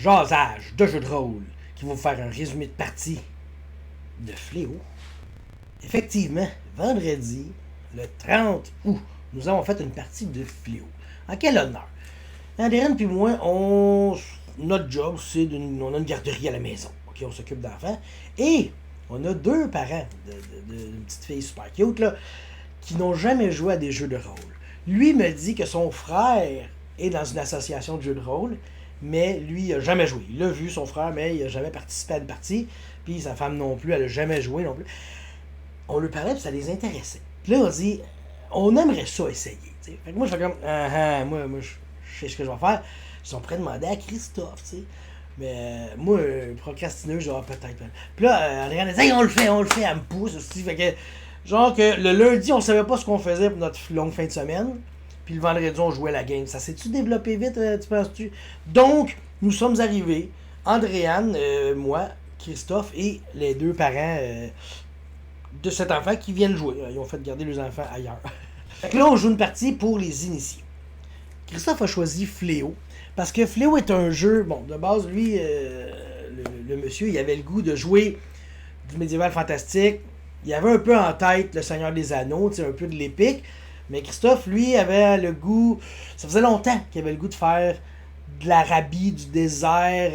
jasage de jeu de rôle qui va vous faire un résumé de partie de Fléau. Effectivement, vendredi, le 30 août, nous avons fait une partie de Fléau. En quel honneur? Andréane puis moi, notre job, c'est on a une garderie à la maison. Okay, on s'occupe d'enfants. Et on a 2 parents d'une petite fille super cute là, qui n'ont jamais joué à des jeux de rôle. Lui me dit que son frère est dans une association de jeux de rôle, mais lui, il n'a jamais joué. Il a vu son frère, mais il n'a jamais participé à une partie. Puis sa femme non plus, elle n'a jamais joué non plus. On lui parlait, puis ça les intéressait. Puis là, on dit, on aimerait ça essayer. T'sais. Fait que moi, je fais comme, moi, je sais ce que je vais faire. Ils sont prêts à demander à Christophe, tu sais. Mais moi, procrastineuse, genre peut-être. Puis là, Adrienne dit, hey, on le fait, elle me pousse aussi. Fait que, genre que le lundi, on savait pas ce qu'on faisait pour notre longue fin de semaine. Puis le vendredi, on jouait la game. Ça s'est-tu développé vite, tu penses-tu? Donc, nous sommes arrivés, Andréane, moi, Christophe et les 2 parents de cet enfant qui viennent jouer. Ils ont fait garder les enfants ailleurs. Fait que là, on joue une partie pour les initiés. Christophe a choisi Fléau. Parce que Fléau est un jeu, bon, de base, lui, le monsieur, il avait le goût de jouer du médiéval fantastique. Il avait un peu en tête le Seigneur des Anneaux, un peu de l'épique. Mais Christophe, lui, avait le goût, ça faisait longtemps qu'il avait le goût de faire de l'Arabie, du désert,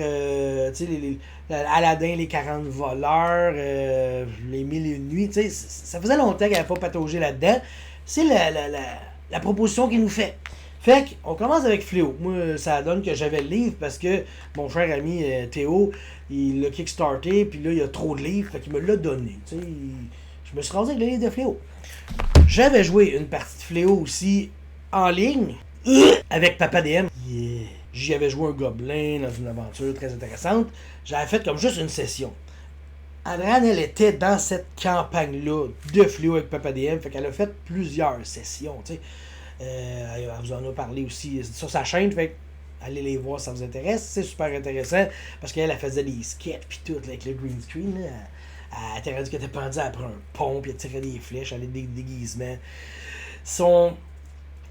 Aladdin, les 40 voleurs, les 1001 nuits, ça faisait longtemps qu'il n'avait pas pataugé là-dedans. C'est la proposition qu'il nous fait. Fait qu'on commence avec Fléau. Moi, ça donne que j'avais le livre parce que mon cher ami Théo, il l'a kickstarté, puis là, il y a trop de livres, fait qu'il me l'a donné. Je me suis rasé avec le livre de Fléau. J'avais joué une partie de Fléau aussi en ligne avec Papa DM. Yeah. J'y avais joué un gobelin dans une aventure très intéressante. J'avais fait comme juste une session. Andréane, elle était dans cette campagne-là de Fléau avec Papa DM, fait qu'elle a fait plusieurs sessions, tu sais. Elle vous en a parlé aussi sur sa chaîne, fait allez les voir si ça vous intéresse, c'est super intéressant parce qu'elle faisait des sketchs puis tout là, avec le green screen. Là. Elle était rendue qu'elle était pendue après un pont puis elle tirait des flèches, elle avait des déguisements. Son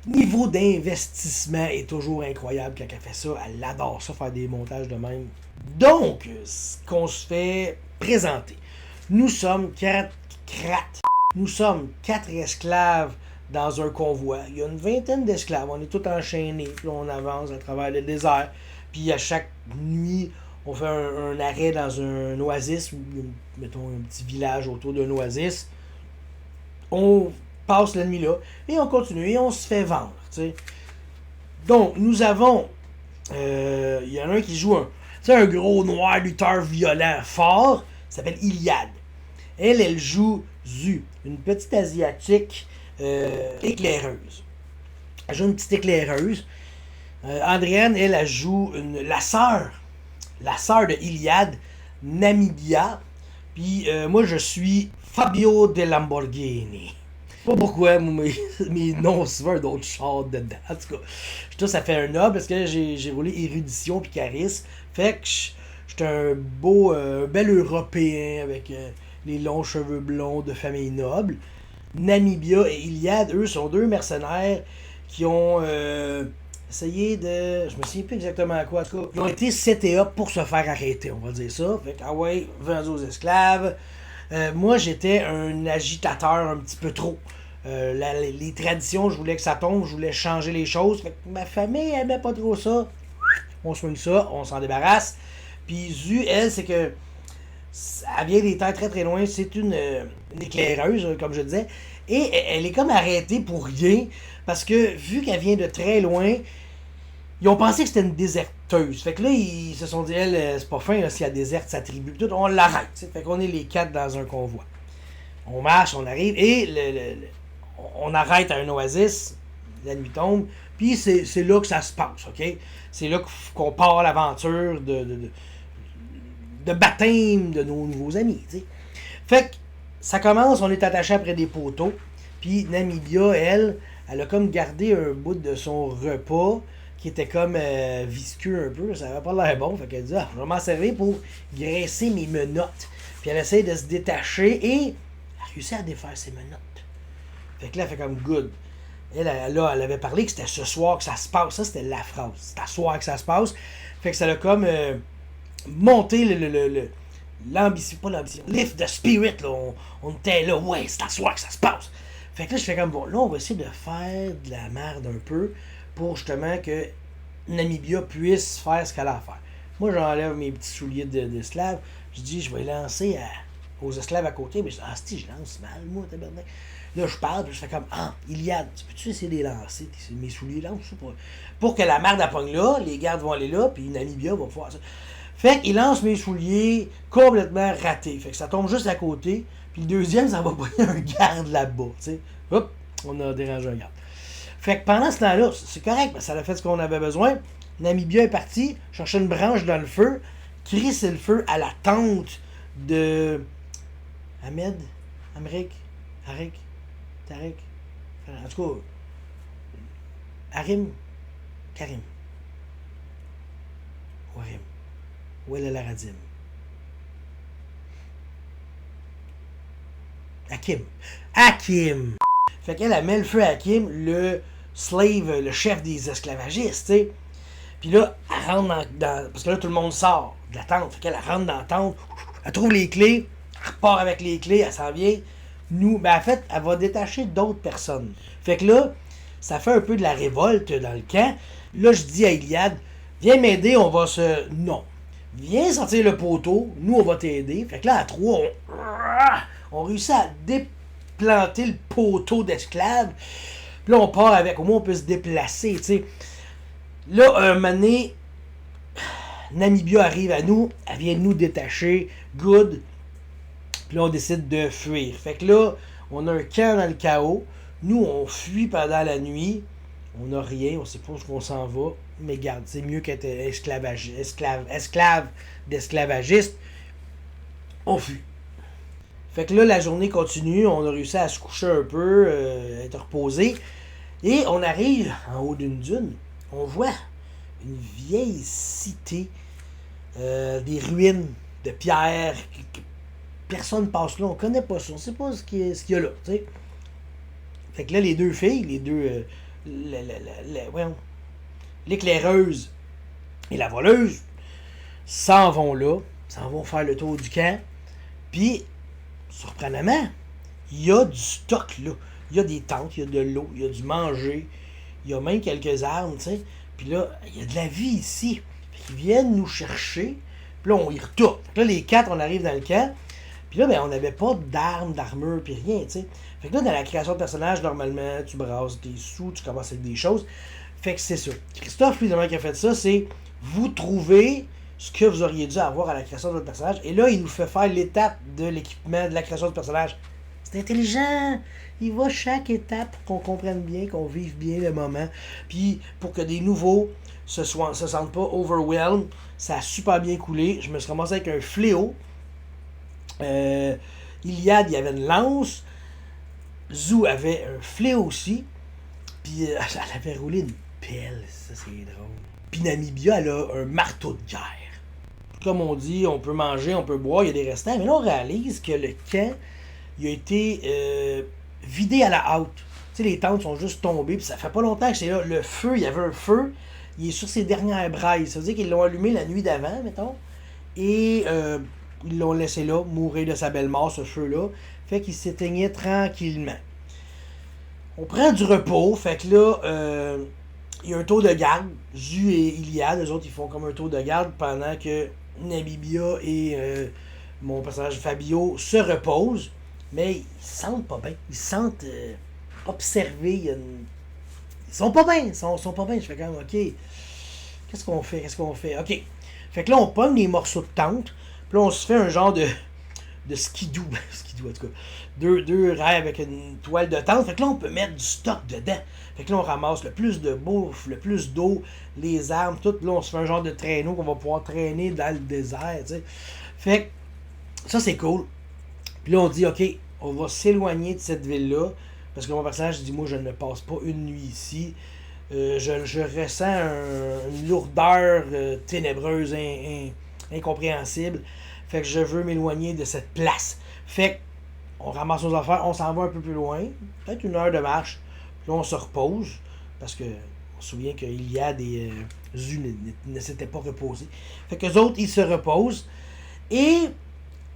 niveau d'investissement est toujours incroyable quand elle fait ça. Elle adore ça, faire des montages de même. Donc, ce qu'on se fait présenter. Nous sommes 4 esclaves dans un convoi. Il y a une 20aine d'esclaves. On est tous enchaînés. Puis on avance à travers le désert. Puis à chaque nuit, on fait un arrêt dans un oasis, ou mettons un petit village autour d'un oasis. On passe la nuit là. Et on continue. Et on se fait vendre. T'sais. Donc, nous avons... Il y en a un qui joue un gros noir lutteur violent fort. Il s'appelle Iliade. Elle joue Zu. Une petite asiatique éclaireuse. Elle joue une petite éclaireuse. Andréane, elle joue la sœur de Iliade, Namibia. Puis moi, je suis Fabio de Lamborghini. Je sais pas pourquoi mes noms suivent d'autres chars dedans. En tout cas, ça fait un noble parce que j'ai roulé érudition puis charisme. Fait que j'étais un bel Européen avec les longs cheveux blonds de famille noble. Namibia et Iliade, eux, sont 2 mercenaires qui ont essayé de... Je me souviens plus exactement à quoi. En tout cas, ils ont été setés up pour se faire arrêter, on va dire ça. Fait que, ah ouais, vendus aux esclaves. Moi, j'étais un agitateur un petit peu trop. Les traditions, je voulais que ça tombe, je voulais changer les choses. Fait que ma famille aimait pas trop ça. On soigne ça, on s'en débarrasse. Puis Zu, elle, c'est que... Elle vient des terres très très loin, c'est une éclaireuse, comme je disais, et elle est comme arrêtée pour rien, parce que vu qu'elle vient de très loin, ils ont pensé que c'était une déserteuse. Fait que là, ils se sont dit, elle, c'est pas fin, là, si elle déserte sa tribu, tout, on l'arrête. T'sais. Fait qu'on est les 4 dans un convoi. On marche, on arrive, et on arrête à un oasis, la nuit tombe, puis c'est là que ça se passe, ok? C'est là qu'on part l'aventure de baptême de nos nouveaux amis, t'sais. Fait que ça commence, on est attaché après des poteaux, puis Namibia, elle a comme gardé un bout de son repas qui était comme visqueux un peu, ça avait pas l'air bon, fait qu'elle dit, je vais m'en servir pour graisser mes menottes. Puis elle essaie de se détacher et elle réussit à défaire ses menottes. Fait que là, elle fait comme good. Elle avait parlé que c'était ce soir que ça se passe. Ça, c'était la phrase. C'est à soir que ça se passe. Fait que ça a comme monté l'ambition, pas l'ambition, lift the spirit, là. On était là, ouais, c'est à soir que ça se passe. Fait que là, je fais comme, bon, là, on va essayer de faire de la merde un peu pour justement que Namibia puisse faire ce qu'elle a à faire. Moi, j'enlève mes petits souliers d'esclaves. Je dis, je vais lancer aux esclaves à côté. Mais je dis, ah, si, je lance mal, moi, tabarnak. Là, je parle, puis je fais comme, ah, Iliad, peux-tu essayer de les lancer, mes souliers là, pour que la merde appogne là, les gardes vont aller là, puis Namibia va pouvoir ça. Fait qu'il lance mes souliers complètement ratés. Fait que ça tombe juste à côté. Puis le deuxième, ça va pogner un garde là-bas. T'sais. Hop, on a dérangé un garde. Fait que pendant ce temps-là, c'est correct, parce que ça a fait ce qu'on avait besoin. Namibia est parti, chercher une branche dans le feu, crisser le feu à la tente de Ahmed, Amrik, Arik, Tariq, en tout cas, Harim, Karim, Warim, Ouel Aradim, Hakim. Fait qu'elle met le feu à Hakim, le slave, le chef des esclavagistes, tu sais. Puis là, elle rentre dans. Parce que là, tout le monde sort de la tente. Fait qu'elle rentre dans la tente, elle trouve les clés, elle repart avec les clés, elle s'en vient. Nous, ben en fait, elle va détacher d'autres personnes. Fait que là, ça fait un peu de la révolte dans le camp. Là, je dis à Iliad, viens m'aider, on va se. Non. Viens sortir le poteau, nous, on va t'aider. Fait que là, à trois, on réussit à déplanter le poteau d'esclaves. Puis là, on part avec. Au moins, on peut se déplacer, tu sais. Là, un moment donné, Namibia arrive à nous, elle vient nous détacher, good. Puis là, on décide de fuir. Fait que là, on a un camp dans le chaos. Nous, on fuit pendant la nuit. On n'a rien, on sait pas où on s'en va. Mais garde, c'est mieux qu'être esclave d'esclavagiste. On fuit. Fait que là, la journée continue. On a réussi à se coucher un peu, être reposé. Et on arrive en haut d'une dune. On voit une vieille cité, des ruines de pierre. Personne passe là, on connaît pas ça, on sait pas ce qu'il y a là, tu sais. Fait que là, les deux filles, l'éclaireuse et la voleuse, s'en vont là, s'en vont faire le tour du camp, puis, surprenamment, il y a du stock là. Il y a des tentes, il y a de l'eau, il y a du manger, il y a même quelques armes, tu sais. Puis là, il y a de la vie ici. Ils viennent nous chercher, puis là, on y retourne. Fait que là, les quatre, on arrive dans le camp. Puis là, ben, on n'avait pas d'armes, d'armure, puis rien, tu sais. Fait que là, dans la création de personnage, normalement, tu brasses des sous, tu commences avec des choses. Fait que c'est ça. Christophe, lui, qui a fait ça, c'est vous trouvez ce que vous auriez dû avoir à la création de votre personnage. Et là, il nous fait faire l'étape de l'équipement, de la création du personnage. C'est intelligent. Il va chaque étape pour qu'on comprenne bien, qu'on vive bien le moment. Puis pour que des nouveaux se sentent pas overwhelmed. Ça a super bien coulé. Je me suis ramassé avec un fléau. Iliad, il y avait une lance. Zou avait un fléau aussi. Puis elle avait roulé une pelle. Ça, c'est drôle. Puis Namibia, elle a un marteau de guerre. Comme on dit, on peut manger, on peut boire, il y a des restants. Mais là, on réalise que le camp, il a été vidé à la hâte. Tu sais, les tentes sont juste tombées. Puis ça fait pas longtemps que c'est là. Le feu, il y avait un feu. Il est sur ses dernières brailles. Ça veut dire qu'ils l'ont allumé la nuit d'avant, mettons. Et ils l'ont laissé là, mourir de sa belle mort, ce feu-là. Fait qu'il s'éteignait tranquillement. On prend du repos. Fait que là, il y a un tour de garde. Zu et Iliad, eux autres, ils font comme un tour de garde pendant que Namibia et mon personnage Fabio se reposent. Mais ils sentent pas bien. Ils sentent observés. Ils sont pas bien. Ils sont pas bien. Je fais comme, OK, qu'est-ce qu'on fait? OK. Fait que là, on pogne les morceaux de tente. Puis là, on se fait un genre de skidoo. Skidoo, en tout cas. Deux rails avec une toile de tente. Fait que là, on peut mettre du stock dedans. Fait que là, on ramasse le plus de bouffe, le plus d'eau, les armes, tout. Là, on se fait un genre de traîneau qu'on va pouvoir traîner dans le désert, tu sais. Fait que ça, c'est cool. Puis là, on dit, OK, on va s'éloigner de cette ville-là. Parce que mon personnage dit, moi, je ne passe pas une nuit ici. Je ressens une lourdeur ténébreuse, incompréhensible. Fait que je veux m'éloigner de cette place. Fait qu'on ramasse nos affaires, on s'en va un peu plus loin. Peut-être 1 heure de marche. Puis là, on se repose. Parce que On se souvient qu'Iliade et Zu ne s'étaient pas reposés. Fait qu'eux autres, ils se reposent. Et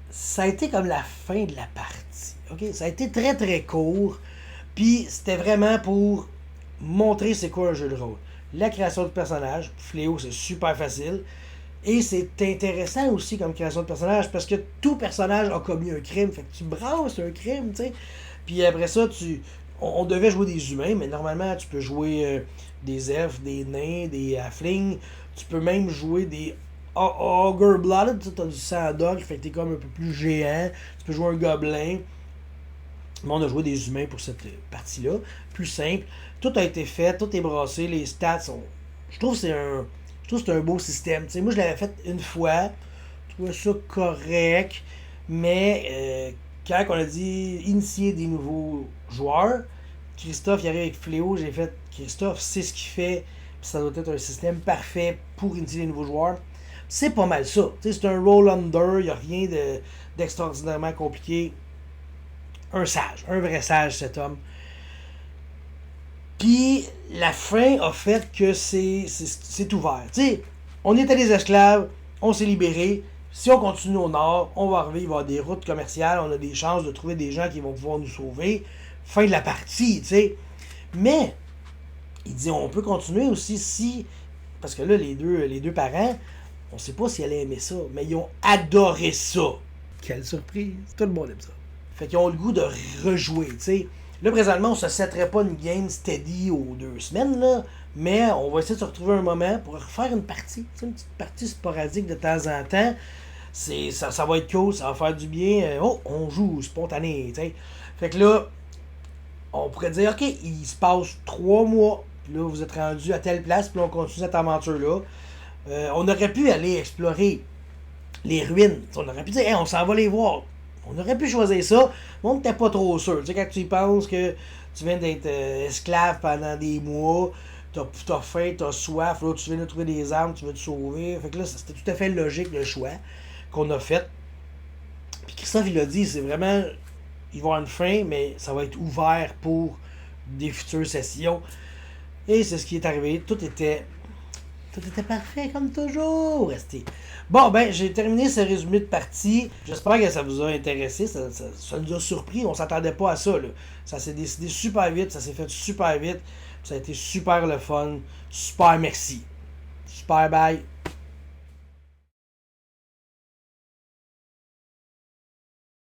ça a été comme la fin de la partie. OK? Ça a été très très court. Puis c'était vraiment pour montrer c'est quoi un jeu de rôle. La création de personnages. Fléau, c'est super facile. Et c'est intéressant aussi comme création de personnage parce que tout personnage a commis un crime. Fait que tu brasses un crime, tu sais. Puis après ça, on devait jouer des humains, mais normalement, tu peux jouer des elfes, des nains, des halflings. Tu peux même jouer des Ogre Blood. Tu as du sang d'ogre, fait que t'es comme un peu plus géant. Tu peux jouer un gobelin. Mais on a joué des humains pour cette partie-là. Plus simple. Tout a été fait, tout est brassé. Les stats sont. Je trouve que c'est un beau système. T'sais, moi, je l'avais fait une fois. Je trouvais ça correct. Mais quand on a dit initier des nouveaux joueurs, Christophe il arrive avec Fléau. J'ai fait Christophe sait ce qu'il fait. Puis ça doit être un système parfait pour initier des nouveaux joueurs. C'est pas mal ça. T'sais, c'est un roll under. Il n'y a rien d'extraordinairement compliqué. Un sage. Un vrai sage, cet homme. Puis la fin a fait que c'est ouvert. T'sais, on était des esclaves, on s'est libérés. Si on continue au nord, on va arriver, il va y avoir des routes commerciales, on a des chances de trouver des gens qui vont pouvoir nous sauver. Fin de la partie, tu sais. Mais, il dit, on peut continuer aussi si... Parce que là, les deux parents, on sait pas s'ils allaient aimer ça, mais ils ont adoré ça. Quelle surprise. Tout le monde aime ça. Fait qu'ils ont le goût de rejouer, tu sais. Là, présentement, on se setterait pas une game steady aux 2 semaines, là, mais on va essayer de se retrouver un moment pour refaire une partie. Une petite partie sporadique de temps en temps. Ça va être cool, ça va faire du bien. On joue spontané, tu sais. Fait que là, on pourrait dire, OK, il se passe 3 mois, puis là, vous êtes rendu à telle place, puis là, on continue cette aventure-là. On aurait pu aller explorer les ruines. On aurait pu dire, hey, on s'en va les voir. On aurait pu choisir ça, mais on n'était pas trop sûr. Tu sais, quand tu y penses que tu viens d'être esclave pendant des mois, t'as faim, t'as soif, là, tu viens de trouver des armes, tu veux te sauver. Fait que là, c'était tout à fait logique le choix qu'on a fait. Puis Christophe, il a dit, c'est vraiment, il va y avoir une fin, mais ça va être ouvert pour des futures sessions. Et c'est ce qui est arrivé. Tout était parfait comme toujours. Bon, ben, j'ai terminé ce résumé de partie. J'espère que ça vous a intéressé. Ça nous a surpris. On s'attendait pas à ça, là. Ça s'est décidé super vite. Ça s'est fait super vite. Ça a été super le fun. Super merci. Super bye.